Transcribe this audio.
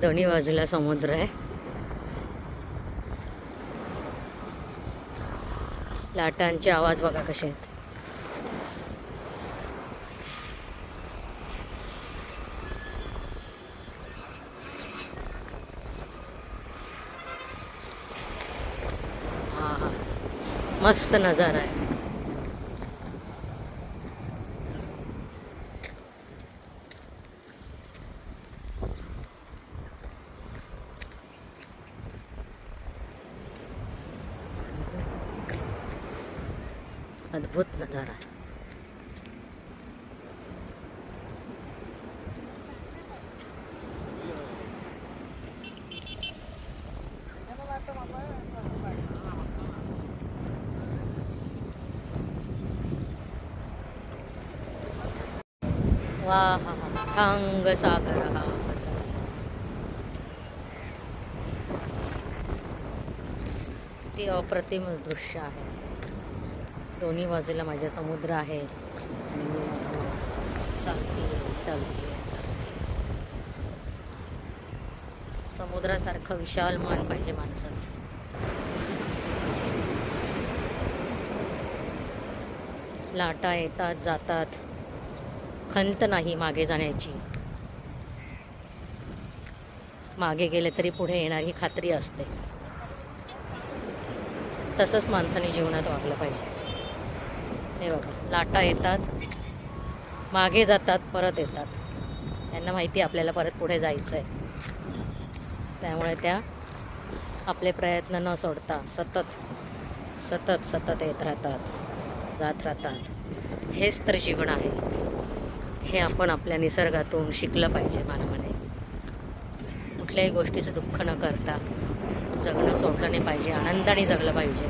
दोन्ही बाजूला समुद्र आहे. लाटांचे आवाज बघा कसे आहेत. हा मस्त नजारा आहे. अद्भुत नजारा आहे. वा हा हा थांग सागर हा कसा ते अप्रतिम दृश्य आहे. दोन्ही बाजूला माझ्या समुद्र आहे आणि मी चालते चालते चालते. समुद्रासारखं विशाल मन पाहिजे माणसाचं. लाटा येतात जातात, खंत नाही मागे जाण्याची. मागे गेले तरी पुढे येणार ही खात्री असते. तसंच माणसाने जीवनात वागलं पाहिजे. हे बघा, लाटा येतात, मागे जातात, परत येतात. त्यांना माहिती आपल्याला परत पुढे जायचं आहे. त्यामुळे त्या आपले प्रयत्न न सोडता सतत सतत सतत येत राहतात, जात राहतात. हेच तर जीवन आहे. हे आपण आपल्या निसर्गातून शिकलं पाहिजे मानवाने. कुठल्याही गोष्टीचं दुःख न करता जगणं सोडलं नाही पाहिजे. आनंदाने जगलं पाहिजे.